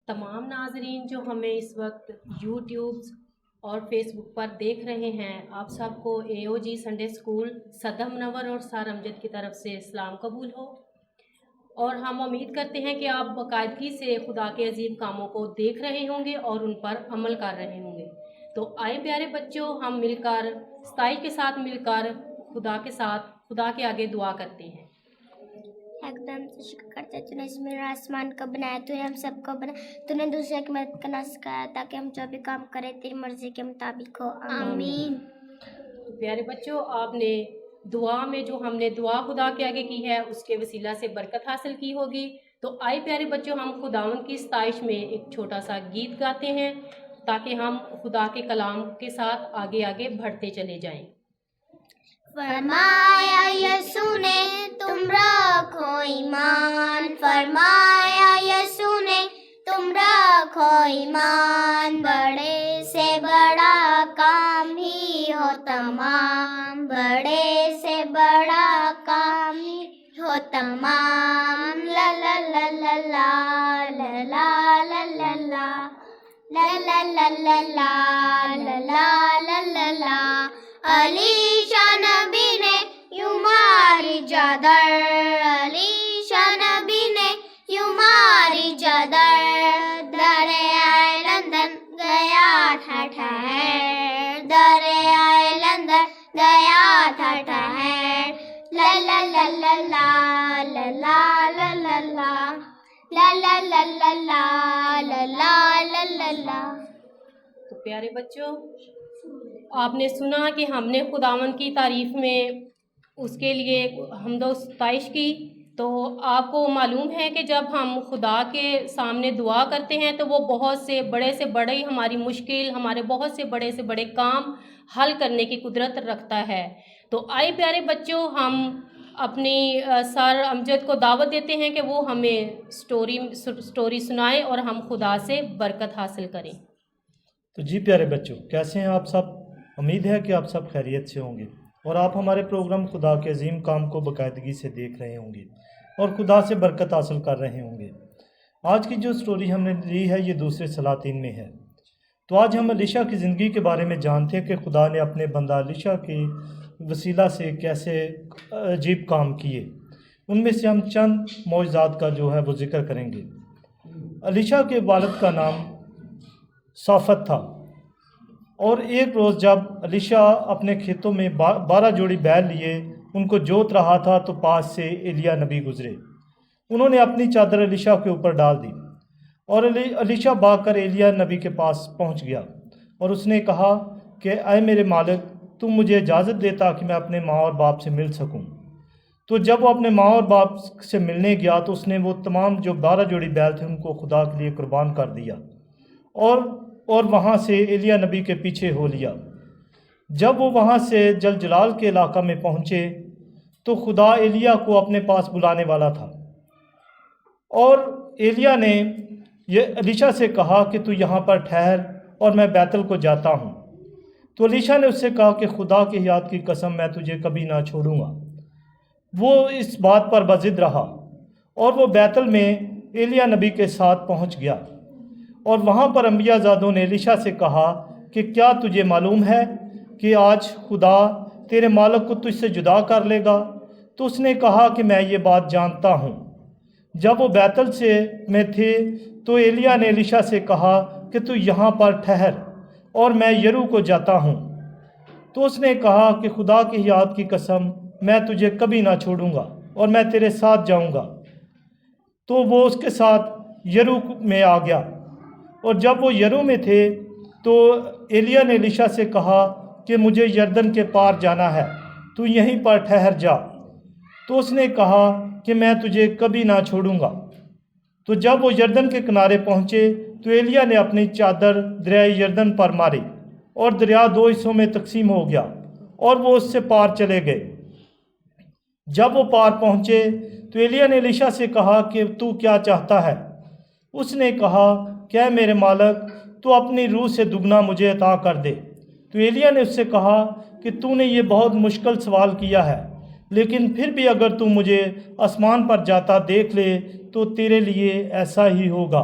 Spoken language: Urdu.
تمام ناظرین جو ہمیں اس وقت یوٹیوب اور فیس بک پر دیکھ رہے ہیں، آپ سب کو AOG سنڈے اسکول صدر منور اور سار امجد کی طرف سے اسلام قبول ہو، اور ہم امید کرتے ہیں کہ آپ باقاعدگی سے خدا کے عظیم کاموں کو دیکھ رہے ہوں گے اور ان پر عمل کر رہے ہوں گے۔ تو آئے پیارے بچوں، ہم مل کر ستائش کے ساتھ مل کر خدا کے آگے دعا کرتے ہیں۔ ایک دم سے شکر کرتے ہیں، تو نے اس میں آسمان کو بنایا، تو نے ہم سب کو بنایا، تو نے دوسرے کی مدد کرنا سکھایا تاکہ ہم جو بھی کام کریں تیری مرضی کے مطابق ہو، آمین۔ پیارے بچوں، آپ نے دعا میں جو ہم نے دعا خدا کے آگے کی ہے اس کے وسیلہ سے برکت حاصل کی ہوگی۔ تو آئے پیارے بچوں، ہم خداوند کی ستائش میں ایک چھوٹا سا گیت گاتے ہیں تاکہ ہم خدا کے کلام کے ساتھ آگے آگے بڑھتے چلے جائیں۔ فرمایا یسوع نے تم رکھو ایمان، فرمایا یسوع نے تم رکھو ایمان، بڑے سے بڑا کام ہی ہو تمام، بڑے سے بڑا کام ہی ہو تمام، لا لا لا لا لا لا لا لا لا لا لا لا لا لا لا لا لا لا۔ الیشع نبی نے یوں ماری چادر، الیشع نبی نے یوں ماری چادر، دریائے لندن گیا تھا ٹھہر، دریائے لندن گیا تھا ٹھہر، لا لا لا لا لا لا لا لا لا لا لا لا لا لا لا لا لا لا۔ تو پیارے بچوں، آپ نے سنا کہ ہم نے خداوند کی تعریف میں اس کے لیے حمد و ستائش کی۔ تو آپ کو معلوم ہے کہ جب ہم خدا کے سامنے دعا کرتے ہیں تو وہ بہت سے بڑے ہماری مشکل، ہمارے بہت سے بڑے کام حل کرنے کی قدرت رکھتا ہے۔ تو آئے پیارے بچوں، ہم اپنی سر امجد کو دعوت دیتے ہیں کہ وہ ہمیں سٹوری سنائیں اور ہم خدا سے برکت حاصل کریں۔ تو جی پیارے بچوں، کیسے ہیں آپ سب؟ امید ہے کہ آپ سب خیریت سے ہوں گے اور آپ ہمارے پروگرام خدا کے عظیم کام کو باقاعدگی سے دیکھ رہے ہوں گے اور خدا سے برکت حاصل کر رہے ہوں گے۔ آج کی جو سٹوری ہم نے لی ہے یہ دوسرے سلاطین میں ہے۔ تو آج ہم الیشع کی زندگی کے بارے میں جانتے ہیں کہ خدا نے اپنے بندہ الیشع کے وسیلہ سے کیسے عجیب کام کیے۔ ان میں سے ہم چند معجزات کا جو ہے وہ ذکر کریں گے۔ الیشع کے والد کا نام صافت تھا، اور ایک روز جب الیشع اپنے کھیتوں میں 12 جوڑی بیل لیے ان کو جوت رہا تھا تو پاس سے ایلیا نبی گزرے۔ انہوں نے اپنی چادر الیشع کے اوپر ڈال دی اور الیشع بھاگ کر ایلیا نبی کے پاس پہنچ گیا اور اس نے کہا کہ اے میرے مالک، تم مجھے اجازت دیتا کہ میں اپنے ماں اور باپ سے مل سکوں۔ تو جب وہ اپنے ماں اور باپ سے ملنے گیا تو اس نے وہ تمام جو 12 جوڑی بیل تھے ان کو خدا کے لیے قربان کر دیا اور وہاں سے ایلیا نبی کے پیچھے ہو لیا۔ جب وہ وہاں سے جلجلال کے علاقہ میں پہنچے تو خدا ایلیا کو اپنے پاس بلانے والا تھا، اور ایلیا نے یہ الیشع سے کہا کہ تو یہاں پر ٹھہر اور میں بیتل کو جاتا ہوں۔ تو الیشع نے اس سے کہا کہ خدا کی حیات کی قسم میں تجھے کبھی نہ چھوڑوں گا۔ وہ اس بات پر بضد رہا اور وہ بیتل میں ایلیا نبی کے ساتھ پہنچ گیا، اور وہاں پر انبیاء زادوں نے الیشع سے کہا کہ کیا تجھے معلوم ہے کہ آج خدا تیرے مالک کو تجھ سے جدا کر لے گا؟ تو اس نے کہا کہ میں یہ بات جانتا ہوں۔ جب وہ بیتل میں تھے تو ایلیا نے الیشع سے کہا کہ تو یہاں پر ٹھہر اور میں یرو کو جاتا ہوں۔ تو اس نے کہا کہ خدا کی حیات کی قسم میں تجھے کبھی نہ چھوڑوں گا اور میں تیرے ساتھ جاؤں گا۔ تو وہ اس کے ساتھ یرو میں آ گیا، اور جب وہ یرو میں تھے تو ایلیا نے الیشع سے کہا کہ مجھے یردن کے پار جانا ہے، تو یہیں پر ٹھہر جا۔ تو اس نے کہا کہ میں تجھے کبھی نہ چھوڑوں گا۔ تو جب وہ یردن کے کنارے پہنچے تو ایلیا نے اپنی چادر دریائے یردن پر ماری اور دریا 2 حصوں میں تقسیم ہو گیا اور وہ اس سے پار چلے گئے۔ جب وہ پار پہنچے تو ایلیا نے الیشع سے کہا کہ تو کیا چاہتا ہے؟ اس نے کہا کہ اے میرے مالک، تو اپنی روح سے دگنا مجھے عطا کر دے۔ تو ایلیا نے اس سے کہا کہ تو نے یہ بہت مشکل سوال کیا ہے، لیکن پھر بھی اگر تو مجھے آسمان پر جاتا دیکھ لے تو تیرے لیے ایسا ہی ہوگا۔